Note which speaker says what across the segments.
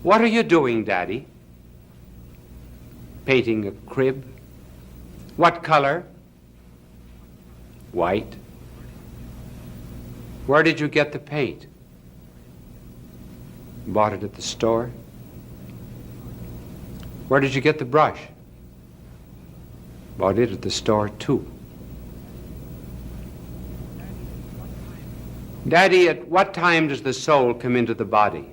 Speaker 1: What are you doing, Daddy? Painting a crib. What color? White. Where did you get the paint? Bought it at the store. Where did you get the brush? Bought it at the store too. Daddy, at what time does the soul come into the body?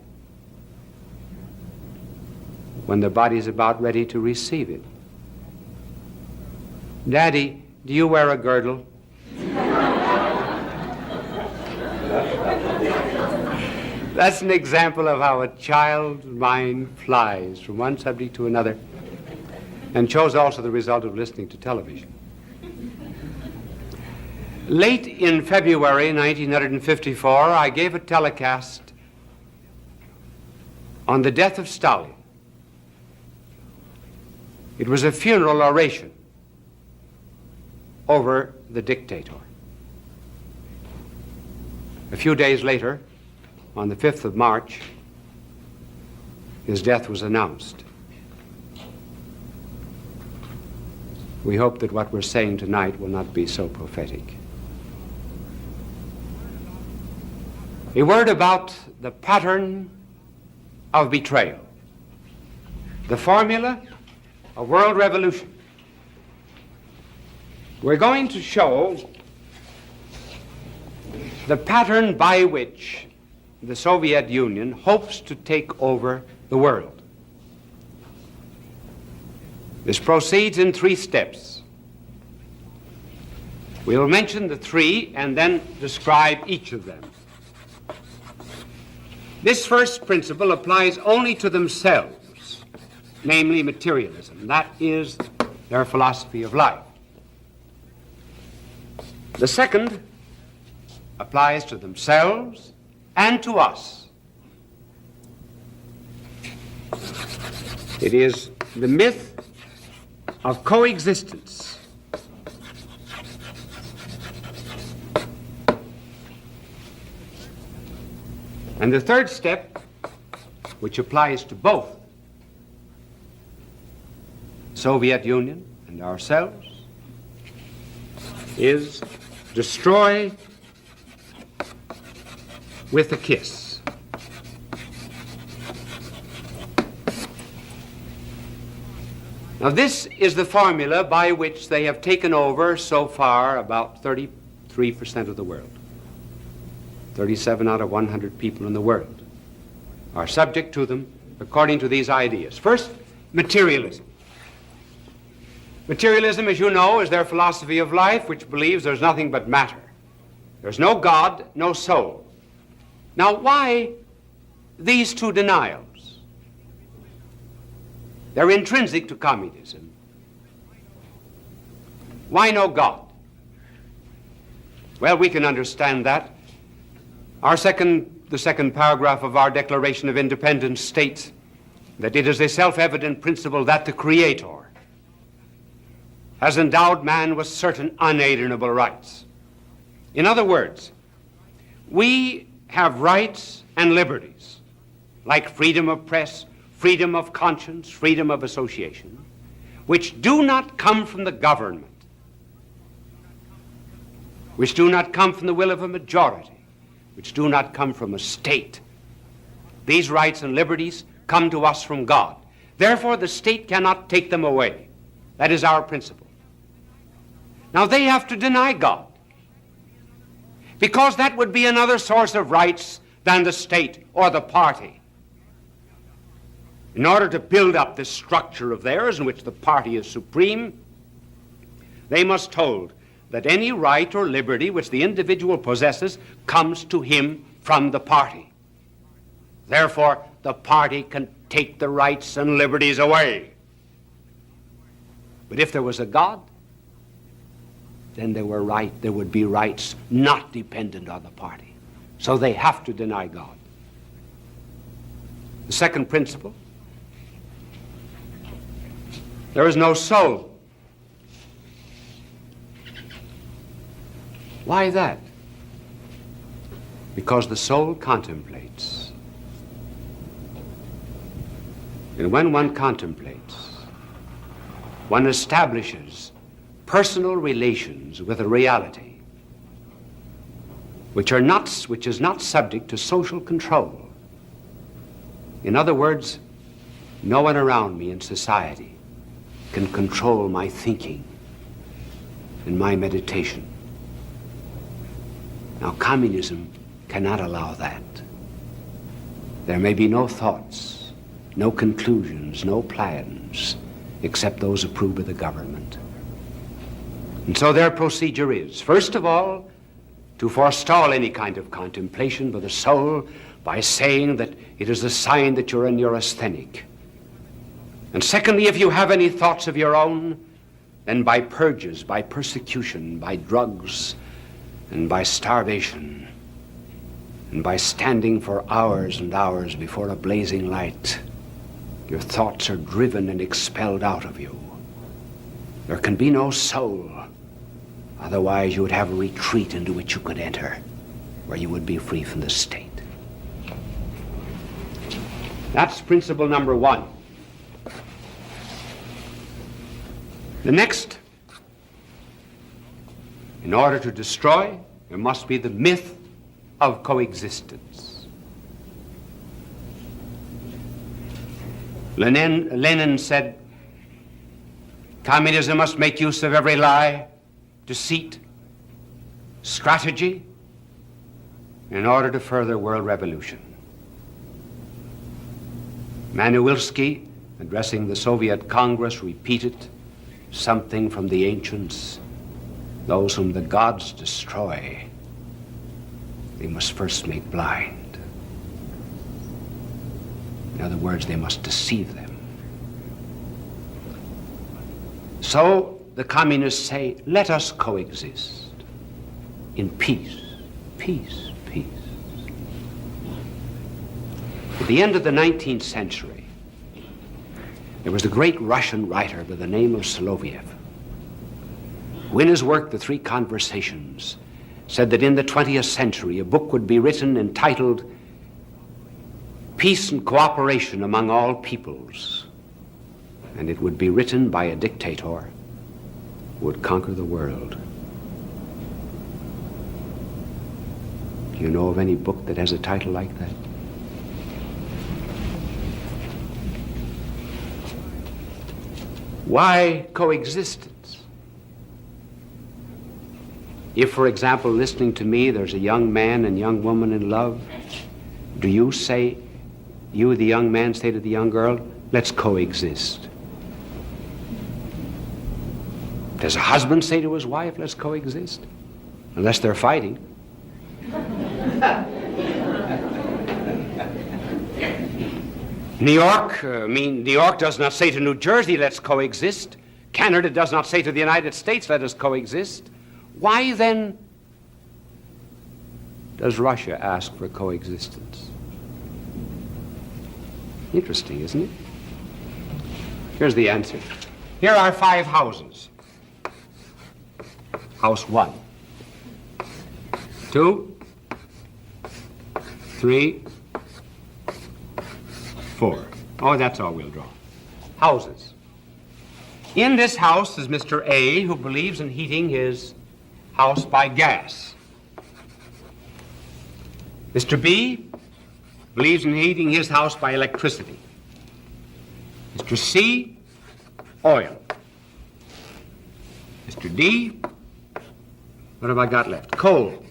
Speaker 1: When the body's about ready to receive it. Daddy, do you wear a girdle? That's an example of how a child's mind flies from one subject to another, and shows also the result of listening to television. Late in February 1954, I gave a telecast on the death of Stalin. It was a funeral oration over the dictator. A few days later, on the 5th of March, his death was announced. We hope that what we're saying tonight will not be so prophetic. A word about the pattern of betrayal. The formula of world revolution. We're going to show the pattern by which the Soviet Union hopes to take over the world. This proceeds in 3 steps. We'll mention the 3 and then describe each of them. This first principle applies only to themselves, namely materialism. That is their philosophy of life. The second applies to themselves and to us. It is the myth of coexistence. And the third step, which applies to both Soviet Union and ourselves, is destroy with a kiss. Now, this is the formula by which they have taken over so far about 33% of the world. 37 out of 100 people in the world are subject to them according to these ideas. First, materialism. Materialism, as you know, is their philosophy of life, which believes there's nothing but matter. There's no God, no soul. Now, why these 2 denials? They're intrinsic to communism. Why no God? Well, we can understand that. The second paragraph of our Declaration of Independence states that it is a self-evident principle that the Creator has endowed man with certain unalienable rights. In other words, we have rights and liberties, like freedom of press, freedom of conscience, freedom of association, which do not come from the government, which do not come from the will of a majority, which do not come from a state. These rights and liberties come to us from God. Therefore, the state cannot take them away. That is our principle. Now, they have to deny God, because that would be another source of rights than the state or the party. In order to build up this structure of theirs in which the party is supreme, they must hold that any right or liberty which the individual possesses comes to him from the party. Therefore, the party can take the rights and liberties away. But if there was a God, then there would be rights not dependent on the party. So they have to deny God. The second principle, there is no soul. Why that? Because the soul contemplates. And when one contemplates, one establishes personal relations with a reality which is not subject to social control. In other words, no one around me in society can control my thinking and my meditation. Now, communism cannot allow that. There may be no thoughts, no conclusions, no plans, except those approved by the government. And so their procedure is, first of all, to forestall any kind of contemplation by the soul by saying that it is a sign that you're a neurasthenic. And secondly, if you have any thoughts of your own, then by purges, by persecution, by drugs, and by starvation, and by standing for hours and hours before a blazing light, your thoughts are driven and expelled out of you. There can be no soul. Otherwise, you would have a retreat into which you could enter, where you would be free from the state. That's principle number one. The next, in order to destroy, there must be the myth of coexistence. Lenin said, communism must make use of every lie, deceit, strategy, in order to further world revolution. Manuilsky, addressing the Soviet Congress, repeated something from the ancients: those whom the gods destroy, they must first make blind. In other words, they must deceive them. So the communists say, let us coexist in peace, peace, peace. At the end of the 19th century, there was a great Russian writer by the name of Soloviev, who in his work, The Three Conversations, said that in the 20th century a book would be written entitled Peace and Cooperation Among All Peoples, and it would be written by a dictator who would conquer the world. Do you know of any book that has a title like that? Why coexistence? If, for example, listening to me, there's a young man and young woman in love, do you say, you, the young man, say to the young girl, let's coexist? Does a husband say to his wife, let's coexist? Unless they're fighting. New York does not say to New Jersey, let's coexist. Canada does not say to the United States, let us coexist. Why then does Russia ask for coexistence? Interesting, isn't it? Here's the answer. Here are 5 houses. House 1, 2, 3, 4. Oh, that's all we'll draw. Houses. In this house is Mr. A, who believes in heating his house by gas. Mr. B believes in heating his house by electricity. Mr. C, oil. Mr. D, what have I got left? Coal.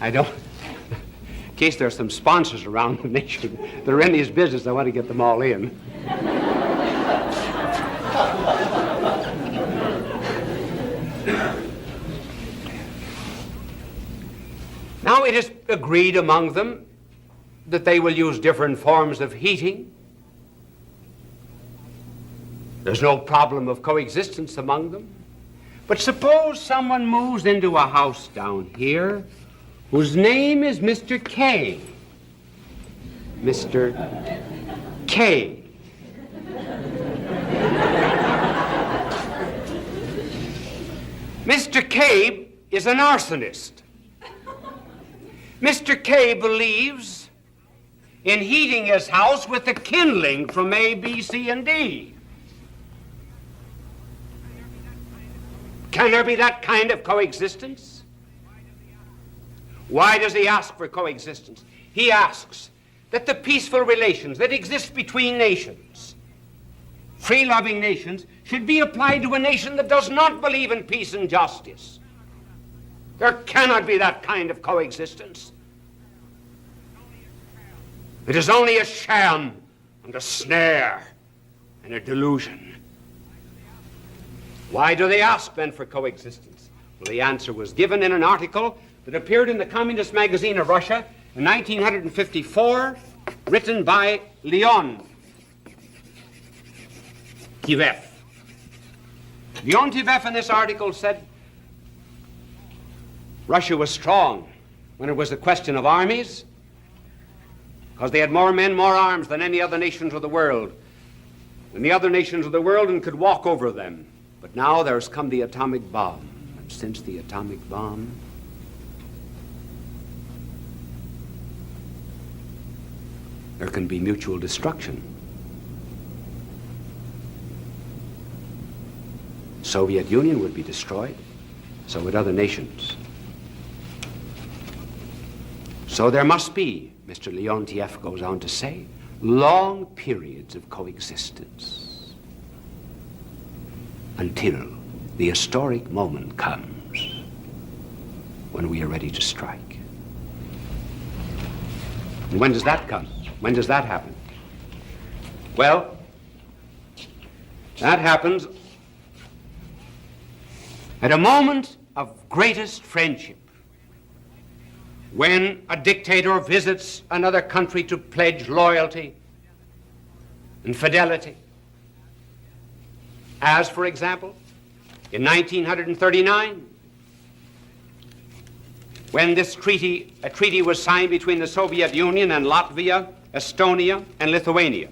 Speaker 1: I don't, in case there's some sponsors around the nation that are in this business, I want to get them all in. Now it is agreed among them that they will use different forms of heating. There's no problem of coexistence among them. But suppose someone moves into a house down here whose name is Mr. K. Mr. K. Mr. K is an arsonist. Mr. K believes in heating his house with the kindling from A, B, C, and D. Can there be that kind of coexistence? Why does he ask for coexistence? He asks that the peaceful relations that exist between nations, free-loving nations, should be applied to a nation that does not believe in peace and justice. There cannot be that kind of coexistence. It is only a sham and a snare and a delusion. Why do they ask then for coexistence? Well, the answer was given in an article that appeared in the Communist magazine of Russia in 1954, written by Leon Tivev. Leon Tivev in this article said Russia was strong when it was a question of armies, because they had more men, more arms than any other nations of the world, and could walk over them. But now there's come the atomic bomb, and since the atomic bomb, there can be mutual destruction. Soviet Union would be destroyed, so would other nations. So there must be, Mr. Leontiev goes on to say, long periods of coexistence until the historic moment comes when we are ready to strike. And when does that come? When does that happen? Well, that happens at a moment of greatest friendship, when a dictator visits another country to pledge loyalty and fidelity. As, for example, in 1939, when a treaty was signed between the Soviet Union and Latvia, Estonia, and Lithuania.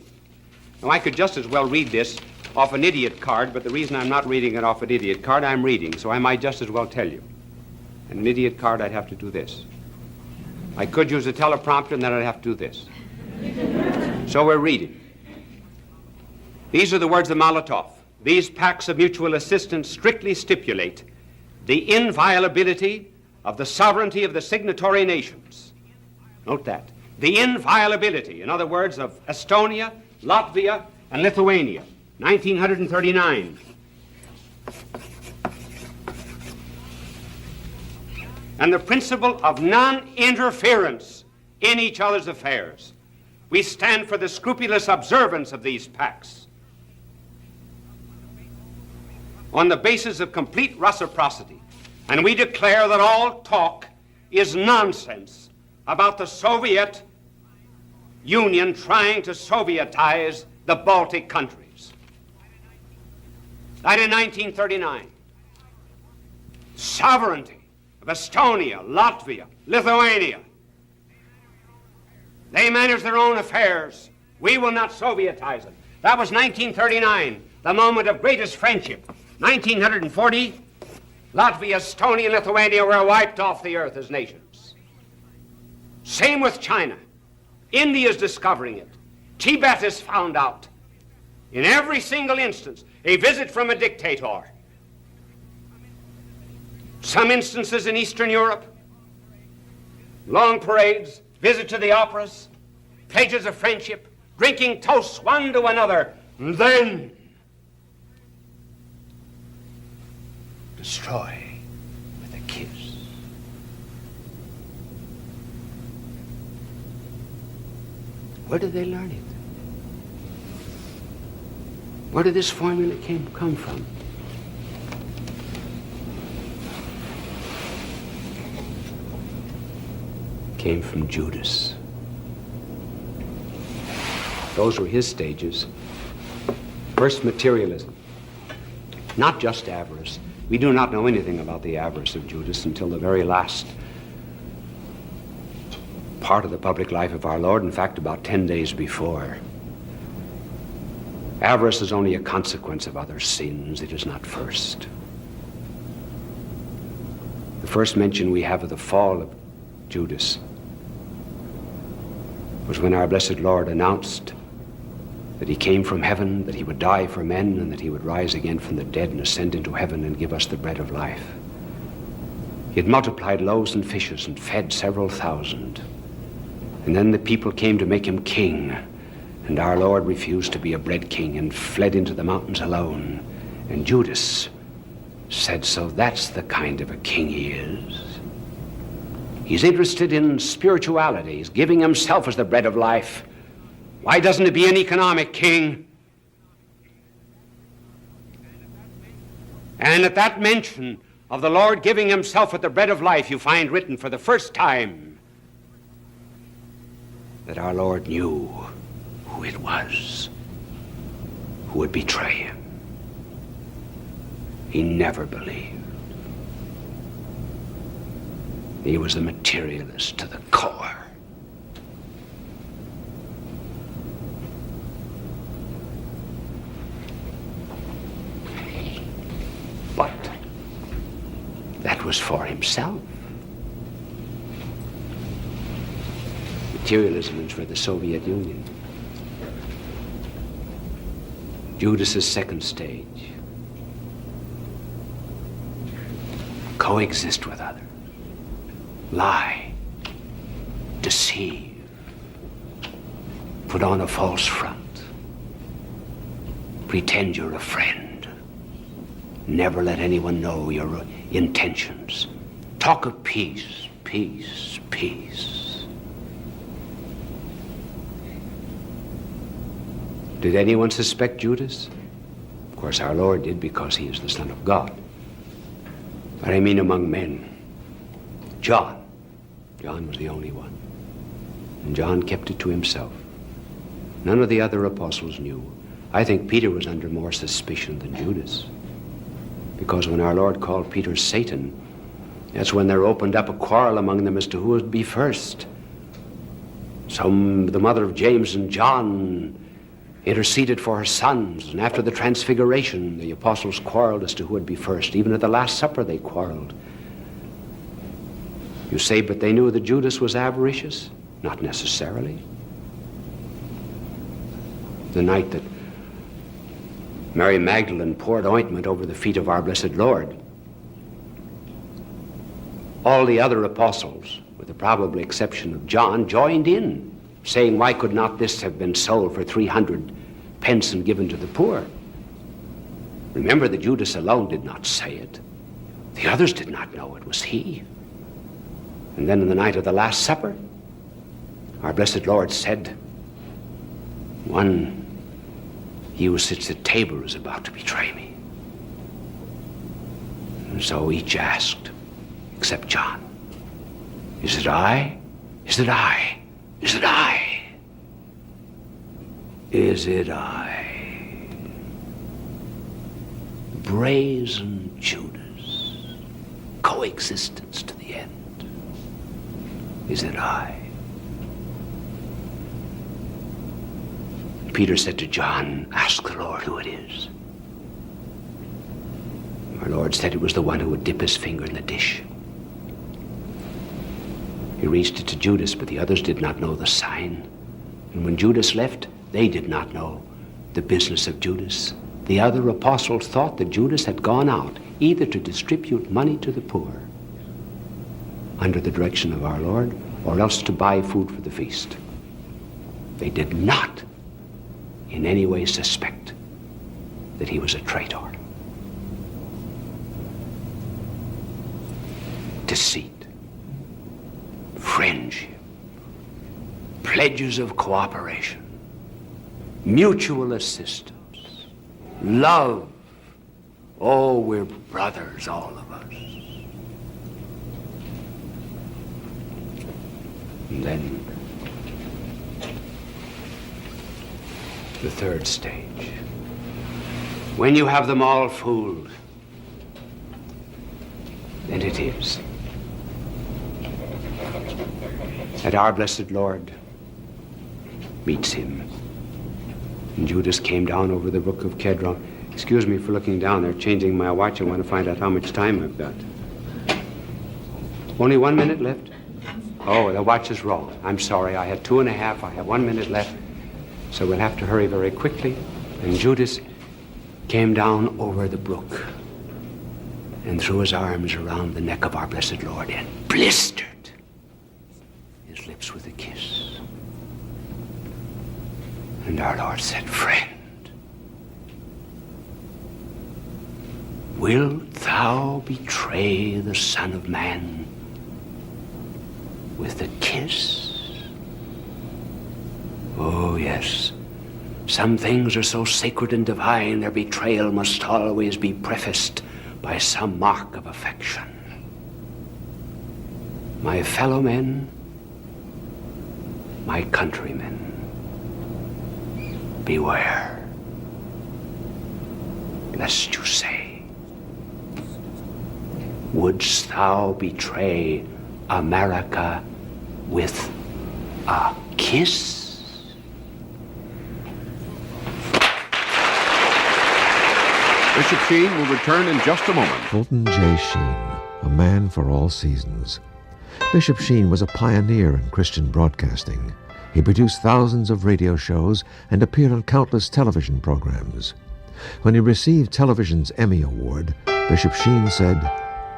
Speaker 1: Now, I could just as well read this off an idiot card, but the reason I'm not reading it off an idiot card, I'm reading, so I might just as well tell you. And an idiot card, I'd have to do this. I could use a teleprompter, and then I'd have to do this. So we're reading. These are the words of Molotov. These pacts of mutual assistance strictly stipulate the inviolability of the sovereignty of the signatory nations. Note that. The inviolability, in other words, of Estonia, Latvia, and Lithuania, 1939. And the principle of non-interference in each other's affairs. We stand for the scrupulous observance of these pacts on the basis of complete reciprocity. And we declare that all talk is nonsense about the Soviet Union trying to Sovietize the Baltic countries. That in 1939. Sovereignty of Estonia, Latvia, Lithuania. They manage their own affairs. We will not Sovietize them. That was 1939, the moment of greatest friendship. 1940, Latvia, Estonia, and Lithuania were wiped off the earth as nations. Same with China. India is discovering it. Tibet is found out. In every single instance, a visit from a dictator. Some instances in Eastern Europe, long parades, visit to the operas, pledges of friendship, drinking toasts one to another, and then destroy with a kiss. Where did they learn it? Where did this formula come from? Came from Judas. Those were his stages. First, materialism. Not just avarice. We do not know anything about the avarice of Judas until the very last part of the public life of our Lord, in fact, about 10 days before. Avarice is only a consequence of other sins. It is not first. The first mention we have of the fall of Judas was when our blessed Lord announced that he came from heaven, that he would die for men, and that he would rise again from the dead and ascend into heaven and give us the bread of life. He had multiplied loaves and fishes and fed several thousand. And then the people came to make him king, and our Lord refused to be a bread king and fled into the mountains alone. And Judas said, so that's the kind of a king he is. He's interested in spirituality. He's giving himself as the bread of life. Why doesn't he be an economic king? And at that mention of the Lord giving himself as the bread of life, you find written for the first time that our Lord knew who it was who would betray him. He never believed. He was a materialist to the core. But that was for himself. Materialism is for the Soviet Union. Judas's second stage. Coexist with others. Lie. Deceive. Put on a false front. Pretend you're a friend. Never let anyone know your intentions. Talk of peace, peace, peace. Did anyone suspect Judas? Of course, our Lord did, because he is the Son of God. But I mean among men. John was the only one. And John kept it to himself. None of the other apostles knew. I think Peter was under more suspicion than Judas. Because when our Lord called Peter Satan, that's when there opened up a quarrel among them as to who would be first. The mother of James and John interceded for her sons, and after the transfiguration, the apostles quarreled as to who would be first. Even at the Last Supper, they quarreled. You say, but they knew that Judas was avaricious? Not necessarily. The night that Mary Magdalene poured ointment over the feet of our blessed Lord, all the other apostles, with the probable exception of John, joined in, saying, why could not this have been sold for 300 pence and given to the poor? Remember that Judas alone did not say it. The others did not know it was he. And then in the night of the Last Supper, our blessed Lord said, he who sits at table is about to betray me. And so each asked, except John, is it I? Is it I? Is it I? Is it I? Brazen Judas, coexistence to the end. Is it I? Peter said to John, ask the Lord who it is. Our Lord said it was the one who would dip his finger in the dish. He reached it to Judas, but the others did not know the sign. And when Judas left, they did not know the business of Judas. The other apostles thought that Judas had gone out either to distribute money to the poor under the direction of our Lord, or else to buy food for the feast. They did not in any way suspect that he was a traitor. Deceit, friendship, pledges of cooperation, mutual assistance, love. Oh, we're brothers, all of us. And then the third stage. When you have them all fooled, then it is that our blessed Lord meets him. And Judas came down over the brook of Kedron. Excuse me for looking down there, changing my watch. I want to find out how much time I've got. Only 1 minute left. Oh, the watch is wrong. I'm sorry. I had 2.5. I have 1 minute left. So we'll have to hurry very quickly. And Judas came down over the brook and threw his arms around the neck of our blessed Lord and blistered his lips with a kiss. And our Lord said, "Friend, wilt thou betray the Son of Man with a kiss?" Oh, yes. Some things are so sacred and divine, their betrayal must always be prefaced by some mark of affection. My fellow men, my countrymen, beware, lest you say, wouldst thou betray America with a kiss?
Speaker 2: Bishop Sheen will return in just a moment.
Speaker 3: Fulton J.Sheen, a man for all seasons. Bishop Sheen was a pioneer in Christian broadcasting. He produced thousands of radio shows and appeared on countless television programs. When he received television's Emmy Award, Bishop Sheen said,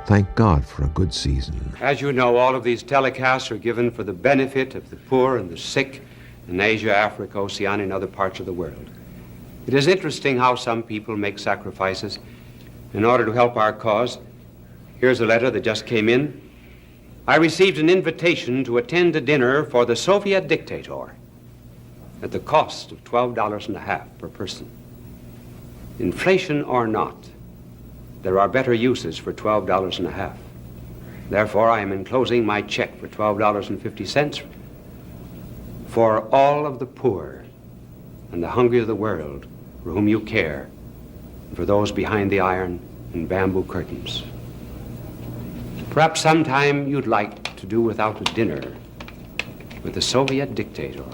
Speaker 3: "Thank God for a good season."
Speaker 1: As you know, all of these telecasts are given for the benefit of the poor and the sick in Asia, Africa, Oceania, and other parts of the world. It is interesting how some people make sacrifices in order to help our cause. Here's a letter that just came in. I received an invitation to attend a dinner for the Soviet dictator at the cost of $12.50 per person. Inflation or not, there are better uses for $12.50. Therefore, I am enclosing my check for $12.50 for all of the poor and the hungry of the world for whom you care, and for those behind the iron and bamboo curtains. Perhaps sometime you'd like to do without a dinner with the Soviet dictator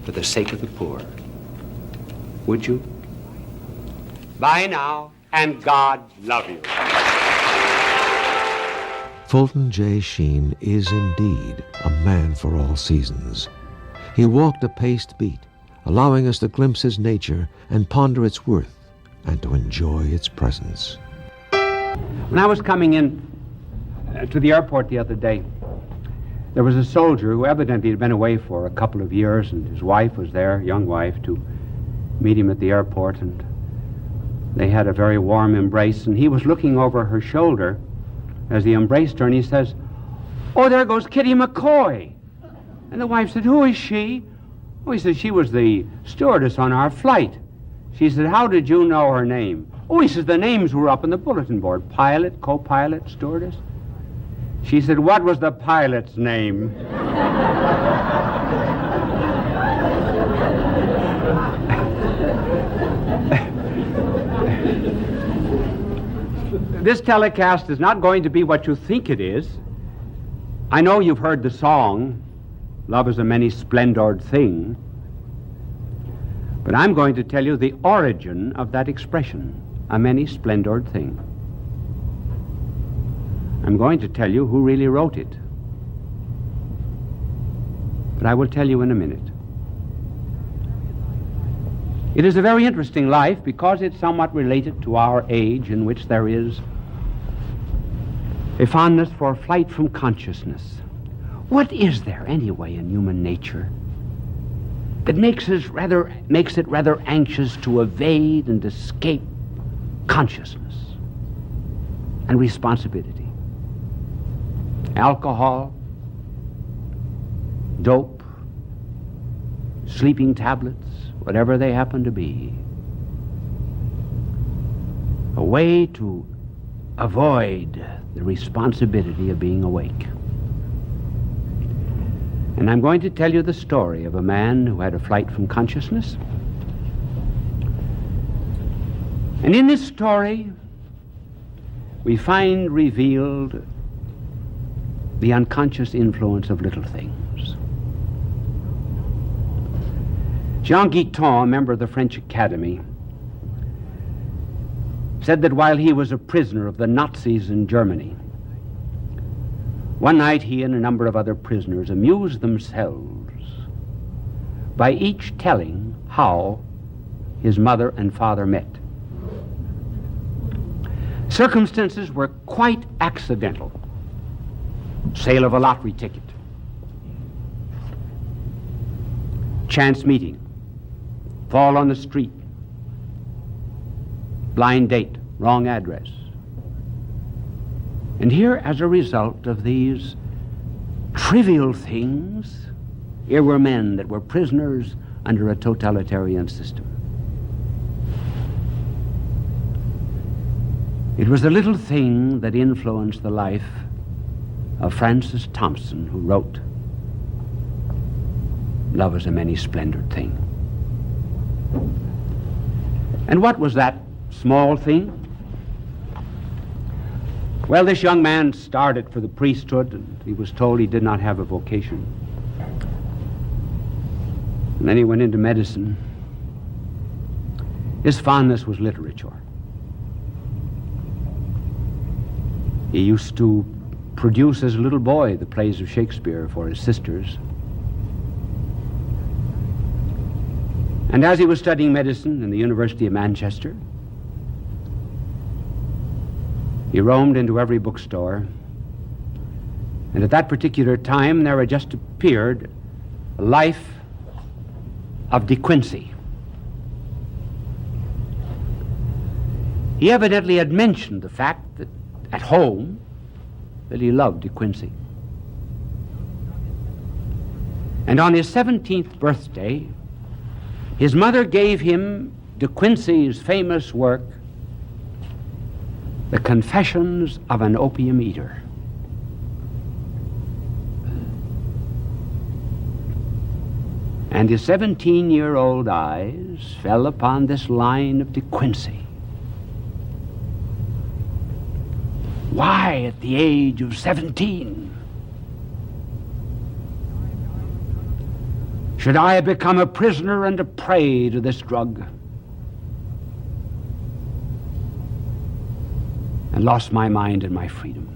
Speaker 1: for the sake of the poor. Would you? Bye now, and God love you.
Speaker 3: Fulton J. Sheen is indeed a man for all seasons. He walked a paced beat, allowing us to glimpse his nature and ponder its worth and to enjoy its presence.
Speaker 1: When I was coming in to the airport the other day, there was a soldier who evidently had been away for a couple of years, and his wife was there, young wife, to meet him at the airport, and they had a very warm embrace, and he was looking over her shoulder as he embraced her, and he says, "Oh, there goes Kitty McCoy." And the wife said, "Who is she?" Oh, he said, "She was the stewardess on our flight." She said, "How did you know her name?" Oh, he says, "The names were up on the bulletin board. Pilot, co-pilot, stewardess." She said, "What was the pilot's name?" This telecast is not going to be what you think it is. I know you've heard the song, "Love is a many splendored thing," but I'm going to tell you the origin of that expression, a many splendored thing. I'm going to tell you who really wrote it, but I will tell you in a minute. It is a very interesting life because it's somewhat related to our age, in which there is a fondness for flight from consciousness. What is there, anyway, in human nature that makes it rather anxious to evade and escape consciousness and responsibility? Alcohol, dope, sleeping tablets, whatever they happen to be. A way to avoid the responsibility of being awake. And I'm going to tell you the story of a man who had a flight from consciousness. And in this story, we find revealed the unconscious influence of little things. Jean Guiton, a member of the French Academy, said that while he was a prisoner of the Nazis in Germany, One night he and a number of other prisoners amused themselves by each telling how his mother and father met. Circumstances were quite accidental. Sale of a lottery ticket, chance meeting, fall on the street, blind date, wrong address. And here, as a result of these trivial things, here were men that were prisoners under a totalitarian system. It was the little thing that influenced the life of Francis Thompson, who wrote, "Love is a many-splendored thing." And what was that small thing? Well, this young man started for the priesthood, and he was told he did not have a vocation. And then he went into medicine. His fondness was literature. He used to produce as a little boy the plays of Shakespeare for his sisters. And as he was studying medicine in the University of Manchester, he roamed into every bookstore, and at that particular time there had just appeared a Life of De Quincey. He evidently had mentioned the fact that at home that he loved De Quincey. And on his 17th birthday, his mother gave him De Quincey's famous work, The Confessions of an Opium Eater. And his 17-year-old eyes fell upon this line of De Quincey. Why, at the age of 17, should I have become a prisoner and a prey to this drug and lost my mind and my freedom?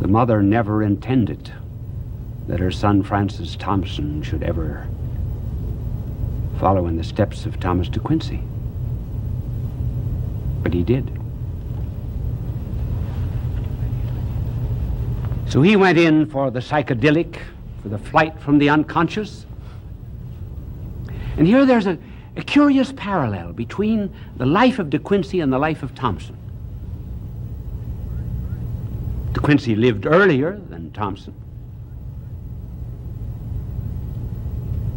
Speaker 1: The mother never intended that her son Francis Thompson should ever follow in the steps of Thomas De Quincey. But he did. So he went in for the psychedelic, for the flight from the unconscious. And here there's a curious parallel between the life of De Quincey and the life of Thompson. De Quincey lived earlier than Thompson.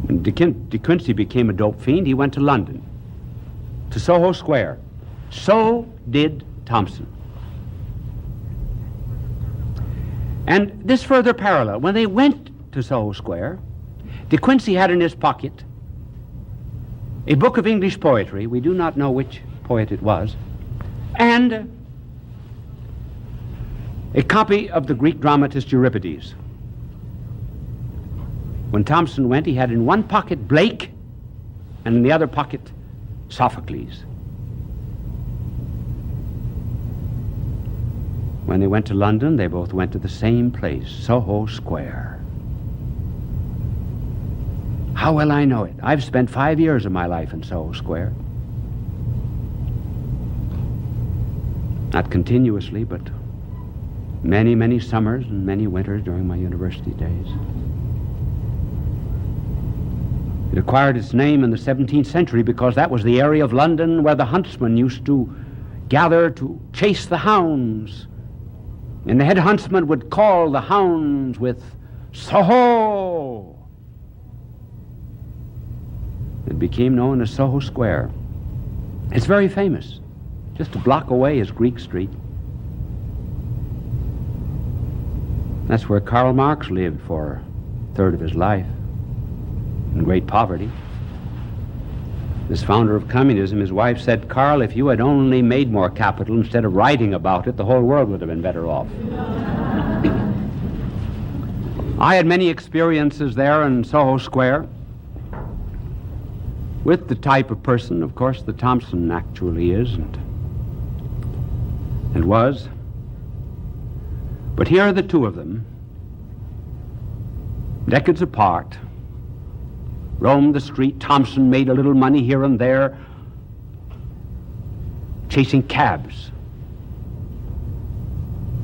Speaker 1: When De Quincey became a dope fiend, he went to London, to Soho Square. So did Thompson. And this further parallel, when they went to Soho Square, De Quincey had in his pocket a book of English poetry, we do not know which poet it was, and a copy of the Greek dramatist Euripides. When Thompson went, he had in one pocket Blake, and in the other pocket Sophocles. When they went to London, they both went to the same place, Soho Square. How well I know it. I've spent 5 years of my life in Soho Square. Not continuously, but many, many summers and many winters during my university days. It acquired its name in the 17th century because that was the area of London where the huntsmen used to gather to chase the hounds. And the head huntsman would call the hounds with Soho. It became known as Soho Square. It's very famous. Just a block away is Greek Street. That's where Karl Marx lived for a third of his life, in great poverty. This founder of communism, his wife said, "Karl, if you had only made more capital instead of writing about it, the whole world would have been better off." I had many experiences there in Soho Square with the type of person, of course, that Thompson actually is and was. But here are the two of them, decades apart, roamed the street. Thompson made a little money here and there, chasing cabs,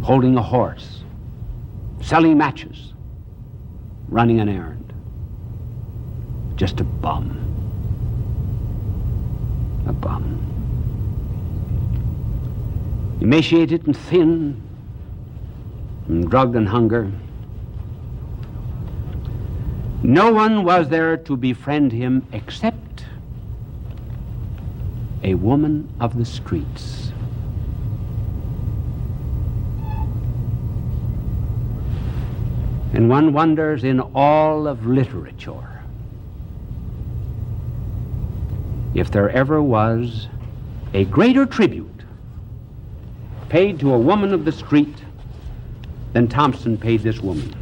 Speaker 1: holding a horse, selling matches, running an errand. Just a bum. A bum. Emaciated and thin from drug and hunger. No one was there to befriend him except a woman of the streets. And one wonders, in all of literature, if there ever was a greater tribute paid to a woman of the street than Thompson paid this woman.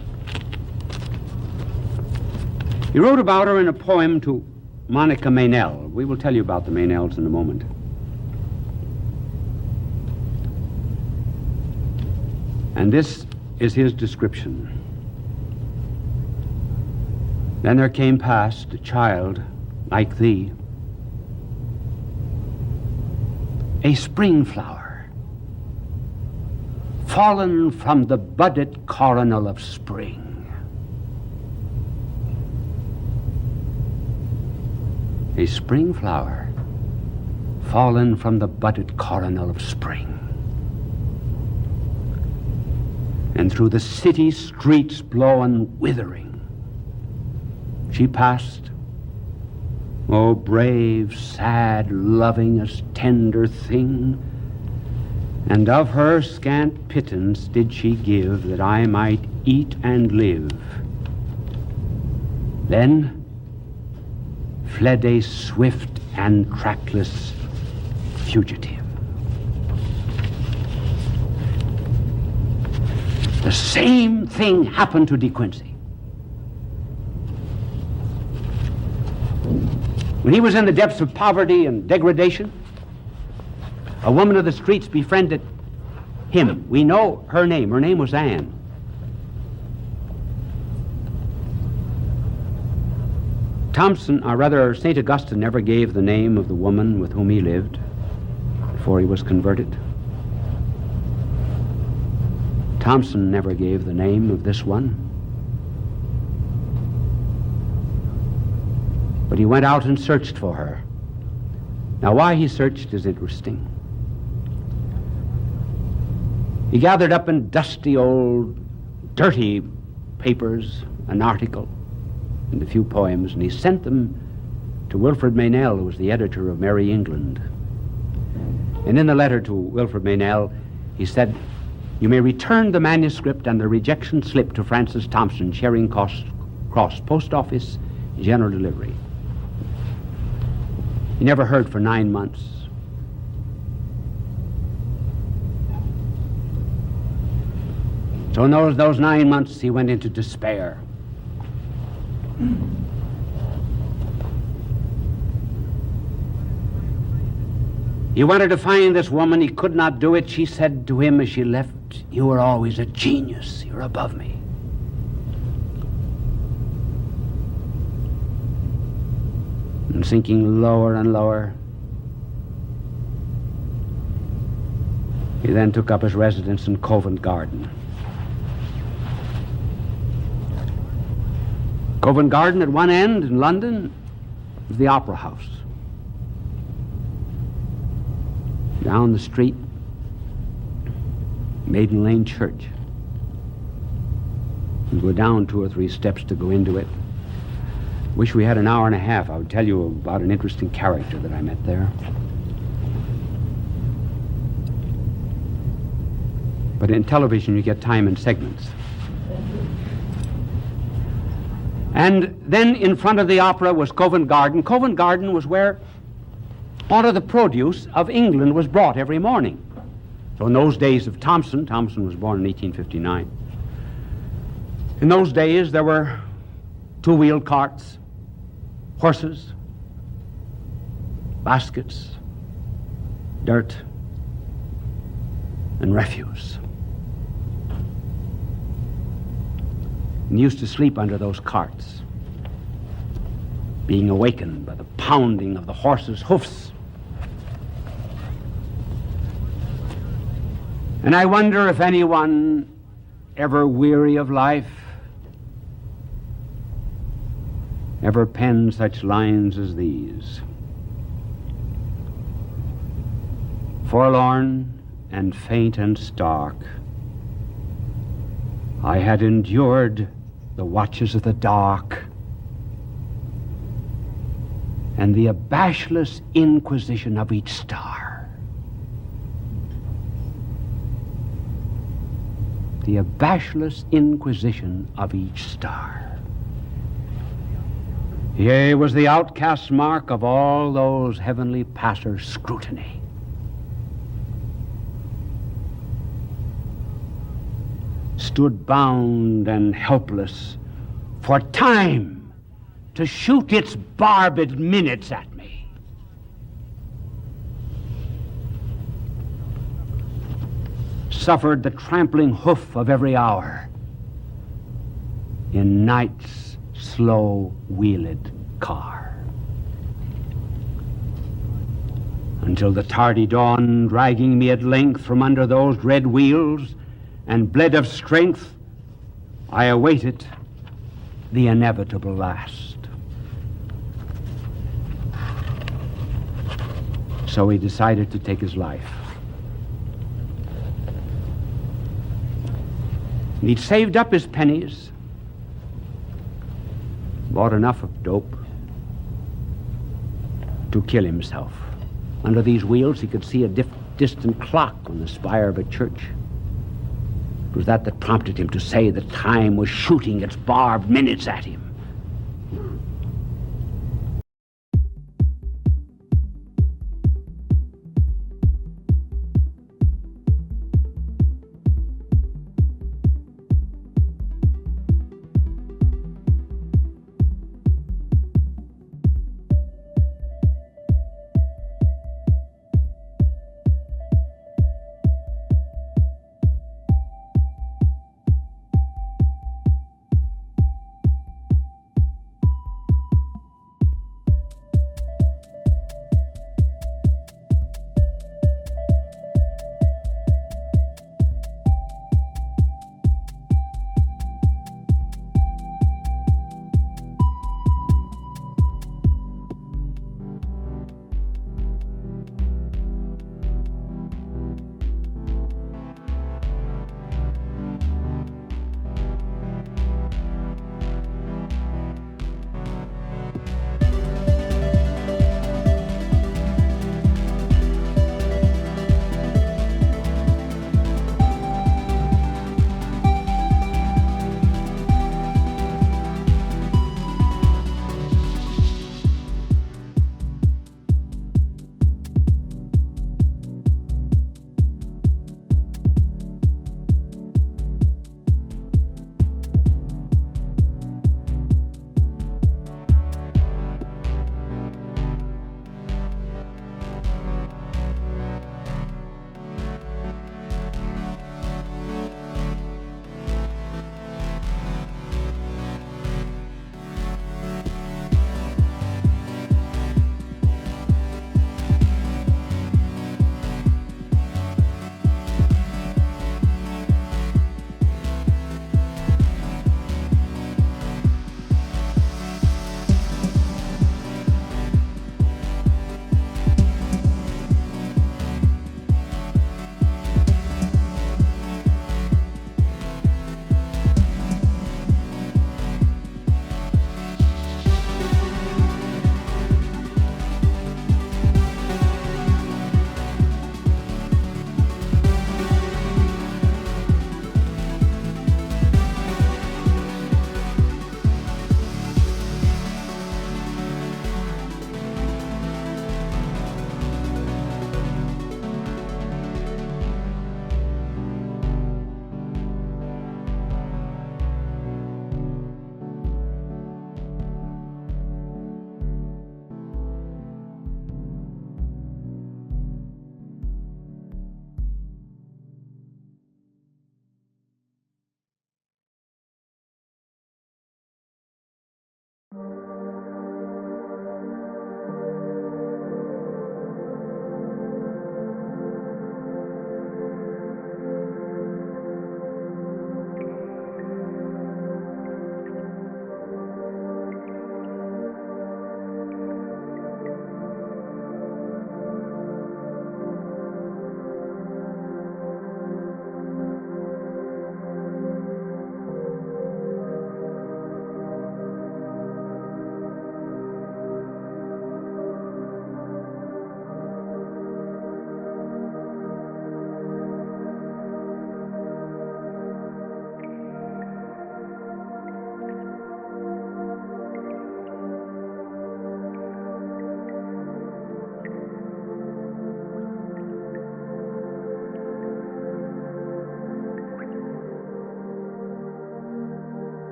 Speaker 1: He wrote about her in a poem to Monica Meynell. We will tell you about the Meynells in a moment. And this is his description. Then there came past a child like thee, a spring flower, fallen from the budded coronal of spring. A spring flower, fallen from the budded coronal of spring. And through the city streets blown withering, she passed, oh brave, sad, lovingest, tender thing, and of her scant pittance did she give, that I might eat and live. Then fled a swift and trackless fugitive. The same thing happened to De Quincey. When he was in the depths of poverty and degradation, a woman of the streets befriended him. We know her name. Her name was Anne. Thompson, or rather St. Augustine, never gave the name of the woman with whom he lived before he was converted. Thompson never gave the name of this one. But he went out and searched for her. Now, why he searched is interesting. He gathered up in dusty old, dirty papers an article and a few poems, and he sent them to Wilfred Meynell, who was the editor of Merry England. And in the letter to Wilfred Meynell, he said, "You may return the manuscript and the rejection slip to Francis Thompson, Charing Cross Post Office, general delivery." He never heard for 9 months. So in those 9 months, he went into despair. He wanted to find this woman. He could not do it. She said to him as she left, "You are always a genius. You're above me." And sinking lower and lower, he then took up his residence in Covent Garden. Covent Garden at one end in London was the Opera House. Down the street, Maiden Lane Church. You go down 2 or 3 steps to go into it. Wish we had an hour and a half. I would tell you about an interesting character that I met there. But in television, you get time in segments. And then in front of the opera was Covent Garden. Covent Garden was where all of the produce of England was brought every morning. So in those days of Thompson was born in 1859. In those days, there were 2-wheeled carts, horses, baskets, dirt, and refuse. and used to sleep under those carts, being awakened by the pounding of the horses' hoofs. And I wonder if anyone, ever weary of life, ever penned such lines as these. Forlorn and faint and stark, I had endured the watches of the dark and the abashless inquisition of each star. The abashless inquisition of each star. Yea, was the outcast mark of all those heavenly passers' scrutiny. Stood bound and helpless for time to shoot its barbed minutes at me. Suffered the trampling hoof of every hour in night's slow wheeled car, until the tardy dawn, dragging me at length from under those red wheels, and bled of strength, I awaited the inevitable last. So he decided to take his life. And he'd saved up his pennies, bought enough of dope to kill himself. Under these wheels, he could see a distant clock on the spire of a church. It was that prompted him to say that time was shooting its barbed minutes at him.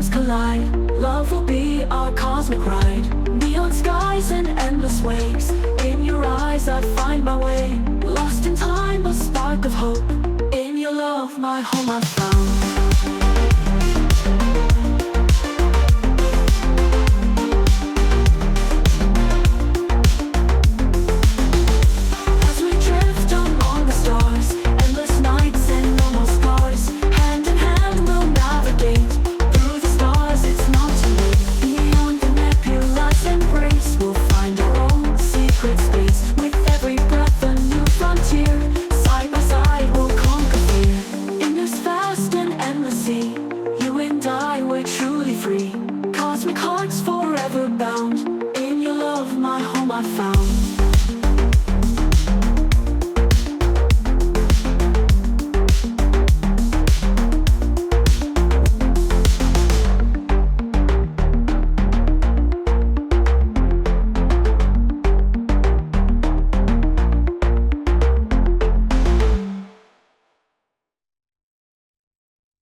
Speaker 4: flames collide. Love will be our cosmic ride. Neon skies and endless waves. In your eyes I find my way. Lost in time, a spark of hope. In your love, my home I found.